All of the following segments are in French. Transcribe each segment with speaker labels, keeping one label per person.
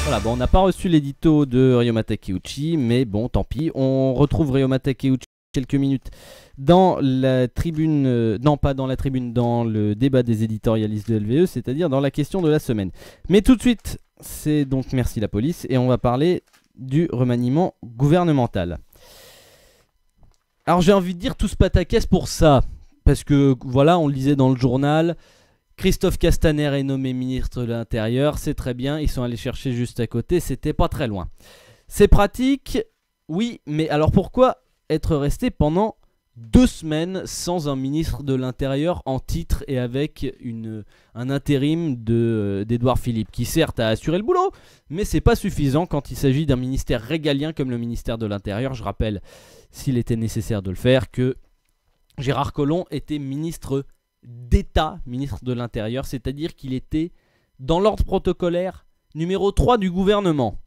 Speaker 1: Voilà, bon, on n'a pas reçu l'édito de Ryoma Takeuchi, mais bon, tant pis. On retrouve Ryoma Takeuchi quelques minutes dans la tribune, non pas dans la tribune, dans le débat des éditorialistes de LVE, c'est-à-dire dans la question de la semaine. Mais tout de suite, c'est donc merci la police, et on va parler du remaniement gouvernemental. Alors j'ai envie de dire tous pataquès pour ça, parce que voilà, on le lisait dans le journal, Christophe Castaner est nommé ministre de l'Intérieur, c'est très bien, ils sont allés chercher juste à côté, c'était pas très loin. C'est pratique, oui, mais alors pourquoi être resté pendant 2 semaines sans un ministre de l'Intérieur en titre et avec un intérim d'Édouard Philippe, qui certes a assuré le boulot, mais c'est pas suffisant quand il s'agit d'un ministère régalien comme le ministère de l'Intérieur. Je rappelle, s'il était nécessaire de le faire, que Gérard Collomb était ministre d'État, ministre de l'Intérieur, c'est-à-dire qu'il était dans l'ordre protocolaire numéro 3 du gouvernement.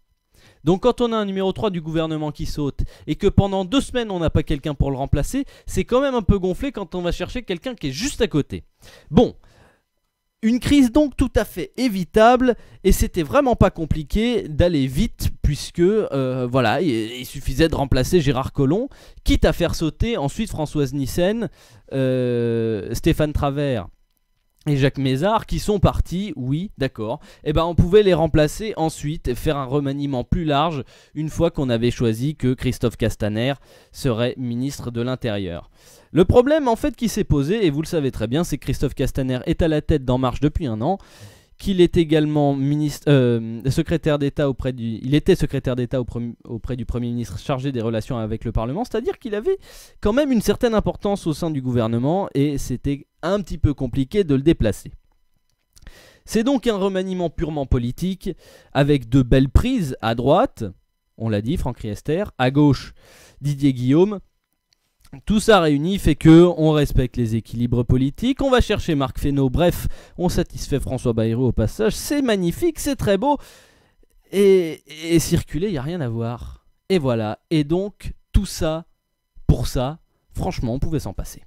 Speaker 1: Donc quand on a un numéro 3 du gouvernement qui saute et que pendant 2 semaines on n'a pas quelqu'un pour le remplacer, c'est quand même un peu gonflé quand on va chercher quelqu'un qui est juste à côté. Bon, une crise donc tout à fait évitable, et c'était vraiment pas compliqué d'aller vite puisque voilà, il suffisait de remplacer Gérard Collomb, quitte à faire sauter ensuite Françoise Nyssen, Stéphane Travert et Jacques Mézard qui sont partis, oui, d'accord. Et ben on pouvait les remplacer ensuite et faire un remaniement plus large une fois qu'on avait choisi que Christophe Castaner serait ministre de l'Intérieur. Le problème en fait qui s'est posé, et vous le savez très bien, c'est que Christophe Castaner est à la tête d'En Marche depuis 1 an, qu'il est également secrétaire d'État auprès du... Il était secrétaire d'État auprès du Premier ministre chargé des relations avec le Parlement, c'est-à-dire qu'il avait quand même une certaine importance au sein du gouvernement et c'était un petit peu compliqué de le déplacer. C'est donc un remaniement purement politique avec de belles prises à droite, on l'a dit, Franck Riester, à gauche, Didier Guillaume. Tout ça réuni fait que on respecte les équilibres politiques, on va chercher Marc Fesneau, bref, on satisfait François Bayrou au passage, c'est magnifique, c'est très beau, et circuler, il n'y a rien à voir. Et voilà, et donc tout ça, pour ça, franchement, on pouvait s'en passer.